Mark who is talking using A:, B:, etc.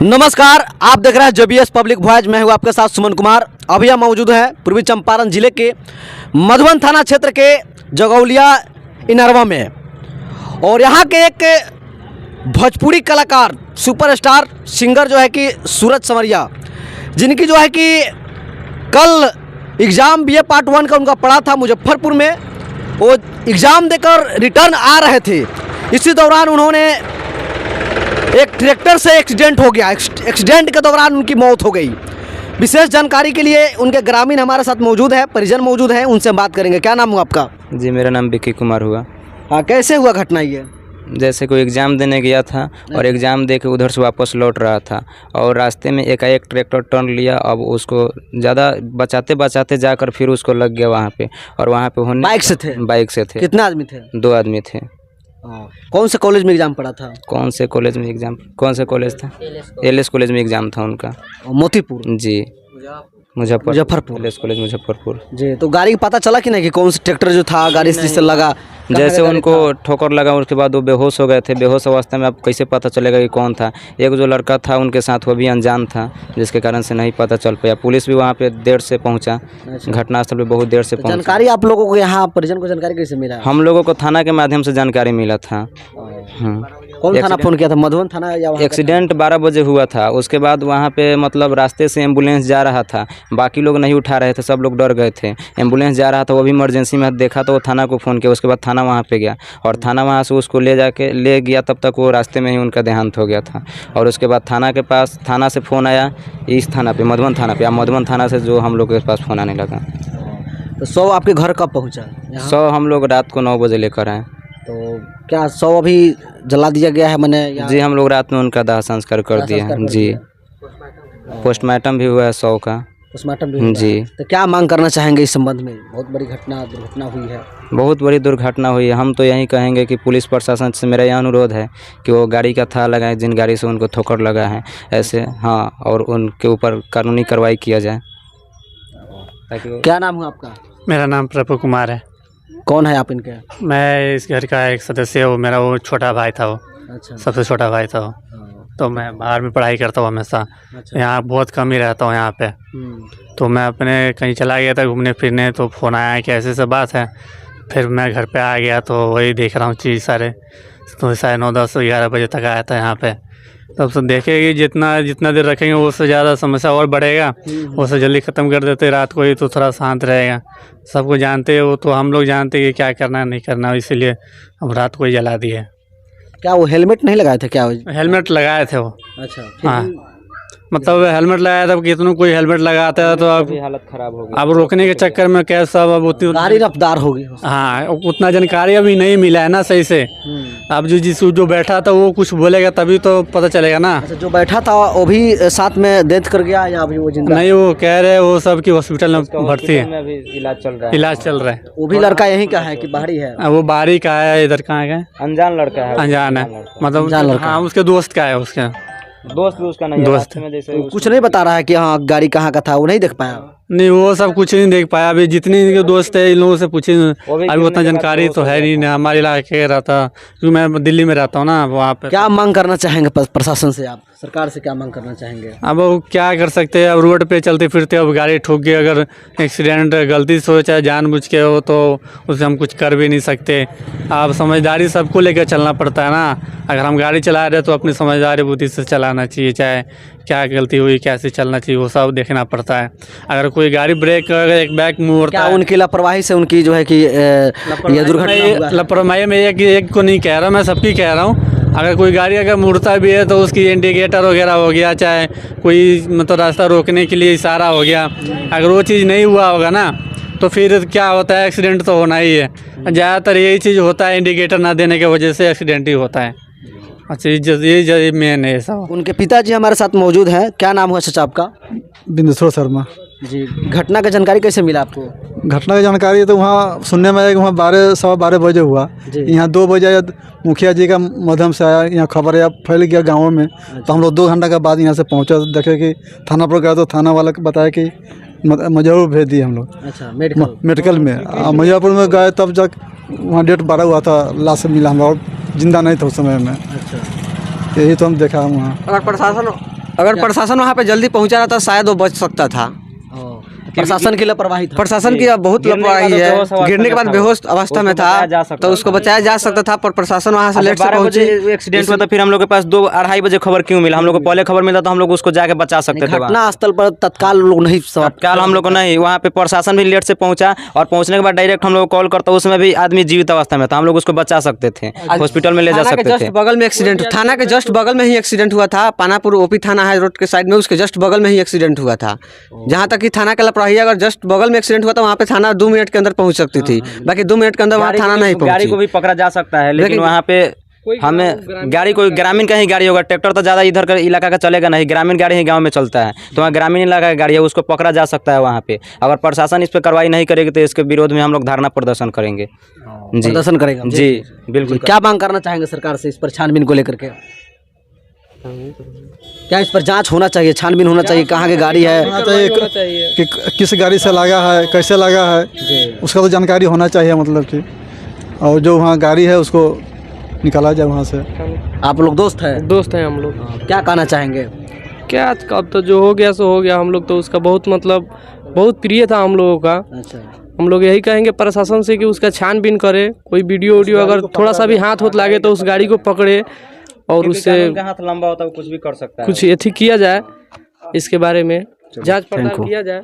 A: नमस्कार, आप देख रहे हैं JBS पब्लिक वॉइस। मैं हूं आपके साथ सुमन कुमार। अभी हम मौजूद हैं पूर्वी चंपारण जिले के मधुबन थाना क्षेत्र के जगौलिया इनरवा में, और यहां के एक भोजपुरी कलाकार सुपरस्टार सिंगर जो है कि सूरज समरिया, जिनकी जो है कि कल एग्ज़ाम BA पार्ट 1 का उनका पड़ा था मुजफ्फरपुर में। वो एग्ज़ाम देकर रिटर्न आ रहे थे, इसी दौरान उन्होंने एक ट्रैक्टर से एक्सीडेंट हो गया। एक्सीडेंट के दौरान उनकी मौत हो गई। विशेष जानकारी के लिए उनके ग्रामीण हमारे साथ मौजूद है, परिजन मौजूद हैं, उनसे बात करेंगे। क्या नाम हुआ आपका?
B: जी, मेरा नाम विक्की कुमार हुआ।
A: हाँ, कैसे हुआ घटना ये?
B: जैसे कोई एग्ज़ाम देने गया था और एग्ज़ाम दे के उधर से वापस लौट रहा था और रास्ते में एकाएक ट्रैक्टर टर्न लिया। अब उसको ज़्यादा बचाते बचाते जाकर फिर उसको लग गया वहाँ पे, और वहाँ पे होने
A: बाइक से थे?
B: बाइक से थे।
A: कितने आदमी थे?
B: 2 आदमी थे।
A: कौन से कॉलेज में एग्ज़ाम पड़ा था?
B: कौन से कॉलेज में एग्ज़ाम? कौन से कॉलेज था? LS कॉलेज में एग्ज़ाम था उनका।
A: मोतीपुर?
B: जी, मुजफ्फरपुर। LS कॉलेज मुजफ्फरपुर
A: जी। तो गाड़ी का पता चला कि नहीं कि कौन सा ट्रैक्टर जो था गाड़ी से लगा?
B: जैसे उनको ठोकर लगा उसके बाद वो बेहोश हो गए थे। बेहोश अवस्था में अब कैसे पता चलेगा कि कौन था? एक जो लड़का था उनके साथ वो भी अनजान था, जिसके कारण से नहीं पता चल पाया। पुलिस भी वहाँ पे देर से पहुँचा, घटनास्थल पे बहुत देर से पहुँचा।
A: जानकारी आप लोगों को यहाँ परिजन को जानकारी कैसे मिला?
B: हम लोगों को थाना के माध्यम से जानकारी मिला था।
A: कौन थाना फोन किया था? मधुबन थाना या वहाँ?
B: एक्सीडेंट 12 बजे हुआ था। उसके बाद वहाँ पे मतलब रास्ते से एम्बुलेंस जा रहा था, बाकी लोग नहीं उठा रहे थे, सब लोग डर गए थे। एम्बुलेंस जा रहा था, वो भी इमरजेंसी में देखा तो वो थाना को फ़ोन किया। उसके बाद थाना वहाँ पे गया और थाना वहाँ से उसको ले गया। तब तक वो रास्ते में ही उनका देहांत हो गया था। और उसके बाद थाना से फ़ोन आया इस थाना पे, मधुबन थाना पे। अब मधुबन थाना से जो हम लोग के पास फ़ोन आने लगा।
A: तो 100 आपके घर कब पहुँचा?
B: 100 हम लोग रात को 9 बजे लेकर आए।
A: तो क्या 100 अभी जला दिया गया है मैंने?
B: जी, हम लोग रात में उनका दाह संस्कार कर दिए हैं। जी, पोस्टमार्टम भी हुआ है 100 का।
A: पोस्टमार्टम भी?
B: जी।
A: तो क्या मांग करना चाहेंगे इस संबंध में? बहुत बड़ी दुर्घटना हुई है।
B: बहुत बड़ी दुर्घटना हुई है। हम तो यही कहेंगे कि पुलिस प्रशासन से मेरा यह अनुरोध है कि वो गाड़ी का था लगाए, जिन गाड़ी से उनको ठोकर लगा है ऐसे, हाँ, और उनके ऊपर कानूनी कार्रवाई किया जाए।
A: क्या नाम है आपका?
C: मेरा नाम प्रभु कुमार है।
A: कौन है आप इनके?
C: मैं इस घर का एक सदस्य हूँ। मेरा वो छोटा भाई था, वो
A: अच्छा,
C: सबसे छोटा भाई था वो। तो मैं बाहर में पढ़ाई करता हूँ हमेशा।
A: अच्छा।
C: यहाँ बहुत कम ही रहता हूँ यहाँ पे। तो मैं अपने कहीं चला गया था घूमने फिरने, तो फ़ोन आया कि ऐसे बात है। फिर मैं घर पे आ गया तो वही देख रहा हूँ चीज़ सारे। तो 9:30 10 11 बजे तक आया था यहाँ पे। तब से देखे कि जितना देर रखेंगे उससे ज़्यादा समस्या और बढ़ेगा। उससे जल्दी ख़त्म कर देते रात को ही, तो थोड़ा शांत रहेगा। सबको जानते हो, तो हम लोग जानते कि क्या करना नहीं करना, इसीलिए हम रात को ही जला दिए।
A: क्या वो हेलमेट नहीं लगाए थे क्या?
C: हेलमेट लगाए थे वो।
A: अच्छा।
C: हाँ, मतलब हेलमेट लगाया था। कितनों कोई हेलमेट लगाता है तो अब
B: हालत खराब हो गई।
C: अब रोकने के चक्कर में क्या सब अब उतनी
A: गाड़ी रफ्तार हो गई।
C: हाँ, उतना जानकारी अभी नहीं मिला है ना सही से। अब जो बैठा था वो कुछ बोलेगा तभी तो पता चलेगा ना।
A: अच्छा, जो बैठा था वो भी साथ में डेथ कर गया या अभी वो जिंदा?
C: नहीं, वो कह रहे वो सब की हॉस्पिटल में भर्ती है,
B: अभी इलाज चल रहा है।
C: इलाज चल रहा है।
A: वो भी लड़का यहीं का है कि बाहरी है?
C: वो बाहरी का है, इधर कहाँ का है?
B: अनजान लड़का है।
C: अनजान है, मतलब
A: अनजान लड़का।
C: हाँ, उसके दोस्त का है। उसके
B: दोस्त भी उसका नहीं है।
C: दोस्त
B: में जैसे
A: कुछ नहीं बता रहा है कि हाँ गाड़ी कहाँ का था? वो नहीं देख पाया?
C: नहीं, वो सब कुछ नहीं देख पाया। अभी जितने इनके दोस्त है इन लोगों से पूछे, अभी उतना जानकारी तो है नहीं। हमारे इलाके रहता, क्योंकि मैं दिल्ली में रहता हूँ ना वहाँ पे।
A: क्या मांग करना चाहेंगे प्रशासन से? आप सरकार से क्या मांग करना चाहेंगे?
C: अब वो क्या कर सकते हैं? अब रोड पे चलते फिरते अब गाड़ी ठोक गई, अगर एक्सीडेंट गलती से हो चाहे जानबूझ के हो, तो उससे हम कुछ कर भी नहीं सकते। अब समझदारी सबको लेकर चलना पड़ता है ना। अगर हम गाड़ी चला रहे तो अपनी समझदारी बुद्धि से चलाना चाहिए, चाहे क्या गलती हुई, कैसे चलना चाहिए, वो सब देखना पड़ता है। अगर कोई गाड़ी ब्रेक एक बैक मोड़ता है,
A: उनकी लापरवाही से उनकी जो है कि ये दुर्घटना?
C: लापरवाही में एक को नहीं कह रहा, मैं सबकी कह रहा हूँ। अगर कोई गाड़ी अगर मुड़ता भी है तो उसकी इंडिकेटर वगैरह हो गया, चाहे कोई मतलब रास्ता रोकने के लिए इशारा हो गया, अगर वो चीज़ नहीं हुआ होगा ना तो फिर क्या होता है, एक्सीडेंट तो होना ही है। ज़्यादातर यही चीज़ होता है, इंडिकेटर ना देने की वजह से एक्सीडेंट ही होता है। अच्छा, ये मेन है सब।
A: उनके पिताजी हमारे साथ मौजूद हैं। क्या नाम हुआ चाचा आपका?
D: बिंदेश्वर शर्मा
A: जी। घटना का जानकारी कैसे मिला आपको?
D: घटना की जानकारी तो वहाँ सुनने में आया कि वहाँ 12 बजे हुआ। यहाँ 2 बजे मुखिया जी का माध्यम से आया, यहाँ खबर या फैल गया गाँव में। तो हम लोग 2 घंटा के बाद यहाँ से पहुँचा, देखे कि थाना पर गया तो थाना वाला को बताया कि मुजफ्फरपुर भेज दिए हम लोग।
A: अच्छा,
D: मेडिकल में। मुजफ्फरपुर में गए तब जब वहाँ डेट 12 हुआ था, लाश मिला, हम और जिंदा नहीं था उस समय में।
A: अच्छा,
D: यही तो हम देखा वहाँ।
A: अगर
E: अगर प्रशासन वहाँ पे जल्दी पहुँचा रहा था शायद वो बच सकता था।
A: प्रशासन की लापरवाही था।
E: प्रशासन की बहुत लापरवाही है, गिरने के बाद बेहोश अवस्था में था तो उसको बचाया जा सकता था, पर प्रशासन वहाँ से लेट से
B: 12 बजे
E: पहुंची।
B: एक्सीडेंट हुआ तो फिर हम लोग के पास 2-2:30 बजे खबर क्यों मिला? हम लोग को पहले खबर मिला तो हम लोग उसको जाके बचा सकते थे।
A: घटना स्थल पर तत्काल लोग नहीं
B: तत्काल हम लोग को नहीं, वहाँ पे प्रशासन भी लेट से पहुंचा और पहुंचने के बाद डायरेक्ट हम लोग कॉल करता, उसमें भी आदमी जीवित अवस्था में था, हम लोग उसको बचा सकते थे, हॉस्पिटल में ले जा
E: थाना के
B: सकते
E: जस्ट
B: थे।
E: बगल में एक्सीडेंट, थाना के जस्ट बगल में ही एक्सीडेंट हुआ था। पानापुर ओपी थाना है रोड के साइड में, उसके जस्ट बगल में ही एक्सीडेंट हुआ था। जहाँ तक कि थाना के लापरवाही, अगर जस्ट बगल में एक्सीडेंट हुआ तो वहाँ पे थाना 2 मिनट के अंदर पहुँच सकती थी, बाकी 2 मिनट के अंदर वहाँ थाना नहीं
B: गाड़ी को
E: पहुँची।
B: भी पकड़ा जा सकता है, लेकिन वहाँ पे हमें गाड़ी कोई ग्रामीण का ही गाड़ी होगा, ट्रैक्टर तो ज़्यादा इधर का इलाका का चलेगा नहीं, ग्रामीण गाड़ी ही गांव में चलता है, तो वहाँ ग्रामीण इलाका का गाड़ी है, उसको पकड़ा जा सकता है वहाँ पे। अगर प्रशासन इस पर कार्रवाई नहीं करेगी तो इसके विरोध में हम लोग धरना प्रदर्शन करेंगे। जी
A: प्रदर्शन करेगा।
B: जी बिल्कुल।
A: क्या मांग करना चाहेंगे सरकार से इस पर छानबीन को लेकर के? क्या इस पर जांच होना चाहिए, छानबीन होना चाहिए, कहाँ की गाड़ी है?
D: होना चाहिए कि किस गाड़ी से लगा है, कैसे लगा है, उसका तो जानकारी होना चाहिए, मतलब कि, और जो वहाँ गाड़ी है उसको निकाला जाए वहाँ से।
A: आप लोग दोस्त हैं?
F: दोस्त हैं हम लोग।
A: क्या कहना चाहेंगे?
F: क्या अब तो जो हो गया सो हो गया, हम लोग तो उसका बहुत मतलब बहुत प्रिय था हम लोगों का।
A: अच्छा,
F: हम लोग यही कहेंगे प्रशासन से कि उसका छानबीन करे, कोई वीडियो अगर थोड़ा सा भी हाथ होत लागे तो उस गाड़ी को पकड़े और उससे
B: हाथ लंबा होता है, कुछ भी कर सकता है,
F: कुछ एथी किया जाए, इसके बारे में जांच पड़ताल किया जाए।